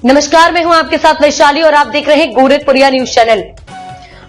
नमस्कार, मैं हूं आपके साथ वैशाली और आप देख रहे हैं गोरखपुरिया न्यूज चैनल।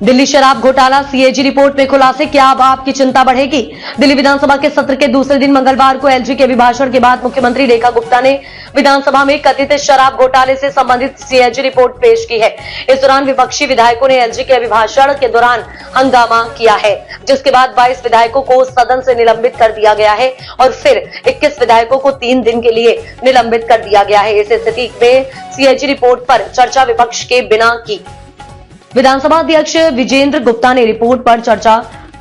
दिल्ली शराब घोटाला सीएजी रिपोर्ट में खुलासे, क्या अब आपकी चिंता बढ़ेगी? दिल्ली विधानसभा के सत्र के दूसरे दिन मंगलवार को एलजी के अभिभाषण के बाद मुख्यमंत्री रेखा गुप्ता ने विधानसभा में कथित शराब घोटाले से संबंधित सीएजी रिपोर्ट पेश की है। इस दौरान विपक्षी विधायकों ने एलजी के अभिभाषण के दौरान हंगामा किया है, जिसके बाद 22 विधायकों को सदन से निलंबित कर दिया गया है और फिर 21 विधायकों को 3 दिन के लिए निलंबित कर दिया गया है। इस स्थिति में सीएजी रिपोर्ट पर चर्चा विपक्ष के बिना की। विधानसभा अध्यक्ष विजेंद्र गुप्ता ने रिपोर्ट पर चर्चा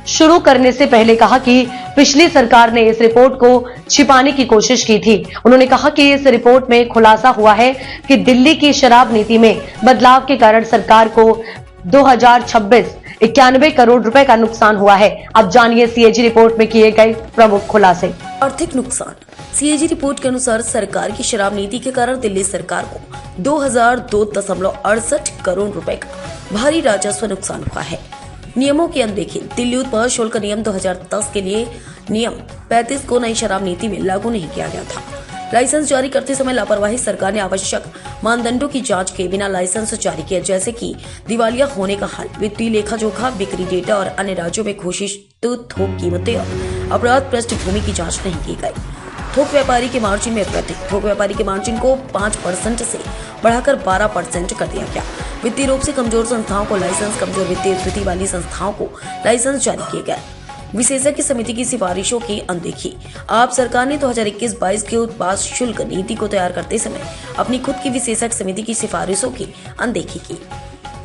शुरू करने से पहले कहा कि पिछली सरकार ने इस रिपोर्ट को छिपाने की कोशिश की थी। उन्होंने कहा कि इस रिपोर्ट में खुलासा हुआ है कि दिल्ली की शराब नीति में बदलाव के कारण सरकार को 2026 91 करोड़ रुपए का नुकसान हुआ है। अब जानिए सीएजी रिपोर्ट में किए गए प्रमुख खुलासे। आर्थिक नुकसान। सीएजी रिपोर्ट के अनुसार सरकार की शराब नीति के कारण दिल्ली सरकार को 2002.68 करोड़ रुपए का भारी राजस्व नुकसान हुआ है। नियमों की अनदेखी। दिल्ली उत्पाद शुल्क नियम 2010 के लिए नियम 35 को नई शराब नीति में लागू नहीं किया गया था। लाइसेंस जारी करते समय लापरवाही। सरकार ने आवश्यक मानदंडों की जांच के बिना लाइसेंस जारी किया, जैसे कि दिवालिया होने का हाल, वित्तीय लेखा जोखा, बिक्री डेटा और अन्य राज्यों में घोषित थोक कीमतें और अपराध पृष्ठभूमि की जांच नहीं की गई। थोक व्यापारी के मार्जिन में वृद्धि। थोक व्यापारी के मार्जिन को 5% से बढ़ाकर 12% कर दिया गया। वित्तीय रूप से कमजोर संस्थाओं को लाइसेंस, कमजोर वित्तीय स्थिति वाली संस्थाओं को लाइसेंस जारी किए गए। विशेषज्ञ समिति की सिफारिशों की अनदेखी। आप सरकार ने 2021-22 के उत्पाद शुल्क नीति को तैयार करते समय अपनी खुद की विशेषज्ञ समिति की सिफारिशों की अनदेखी की।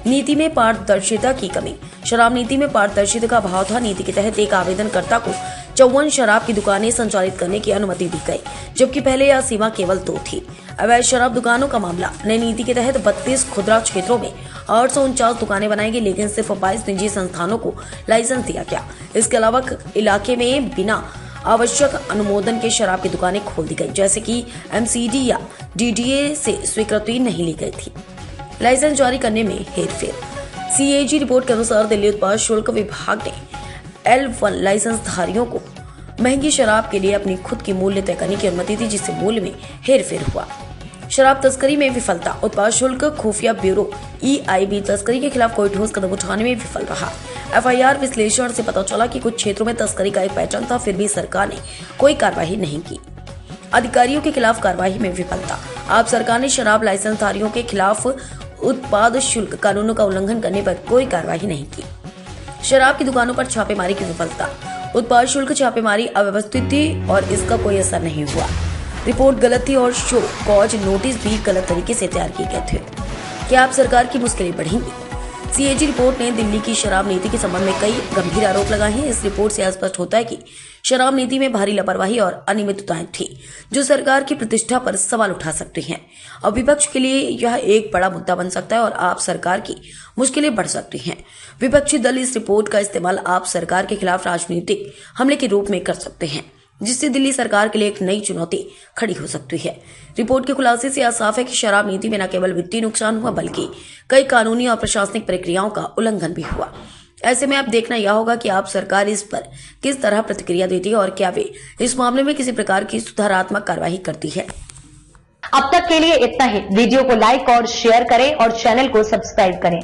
नीति में पारदर्शिता की कमी। शराब नीति में पारदर्शिता का अभाव था। नीति के तहत एक आवेदनकर्ता को 54 शराब की दुकानें संचालित करने की अनुमति दी गई, जबकि पहले यह सीमा केवल 2 थी। अवैध शराब दुकानों का मामला। नई नीति के तहत 32 खुदरा क्षेत्रों में 849 दुकानें बनाई गई, लेकिन सिर्फ 22 निजी संस्थानों को लाइसेंस दिया गया। इसके अलावा इलाके में बिना आवश्यक अनुमोदन के शराब की दुकानें खोल दी गई, जैसे कि एमसीडी या डीडीए से स्वीकृति नहीं ली गई थी। लाइसेंस जारी करने में हेरफेर। सीएजी रिपोर्ट के अनुसार दिल्ली उत्पाद शुल्क विभाग ने L1 लाइसेंस धारियों को महंगी शराब के लिए अपनी खुद की मूल्य तय करने की अनुमति दी, जिससे मूल्य में हेरफेर हुआ। शराब तस्करी में विफलता। उत्पाद शुल्क खुफिया ब्यूरो EIB तस्करी के खिलाफ कोई ठोस कदम उठाने में विफल रहा। FIR विश्लेषण से पता चला कि कुछ क्षेत्रों में तस्करी का एक पैटर्न था, फिर भी सरकार ने कोई कार्रवाई नहीं की। अधिकारियों के खिलाफ कार्रवाई में विफलता। आप सरकार ने शराब लाइसेंस धारियों के खिलाफ उत्पाद शुल्क कानूनों का उल्लंघन करने पर कोई कार्रवाई नहीं की। शराब की दुकानों पर छापेमारी की विफलता। उत्पाद शुल्क छापेमारी अव्यवस्थित थी और इसका कोई असर नहीं हुआ। रिपोर्ट गलत थी और शो कॉज नोटिस भी गलत तरीके से तैयार किए गए थे। क्या अब सरकार की मुश्किलें बढ़ेंगी? सीएजी रिपोर्ट ने दिल्ली की शराब नीति के संबंध में कई गंभीर आरोप लगाए हैं। इस रिपोर्ट से स्पष्ट होता है कि शराब नीति में भारी लापरवाही और अनियमितताएं थी, जो सरकार की प्रतिष्ठा पर सवाल उठा सकती हैं। अब विपक्ष के लिए यह एक बड़ा मुद्दा बन सकता है और आप सरकार की मुश्किलें बढ़ सकती हैं। विपक्षी दल इस रिपोर्ट का इस्तेमाल आप सरकार के खिलाफ राजनीतिक हमले के रूप में कर सकते हैं, जिससे दिल्ली सरकार के लिए एक नई चुनौती खड़ी हो सकती है। रिपोर्ट के खुलासे से यह साफ है कि शराब नीति में न केवल वित्तीय नुकसान हुआ, बल्कि कई कानूनी और प्रशासनिक प्रक्रियाओं का उल्लंघन भी हुआ। ऐसे में अब देखना यह होगा कि आप सरकार इस पर किस तरह प्रतिक्रिया देती है और क्या वे इस मामले में किसी प्रकार की सुधारात्मक कार्रवाई करती है। अब तक के लिए इतना ही। वीडियो को लाइक और शेयर करें और चैनल को सब्सक्राइब करें।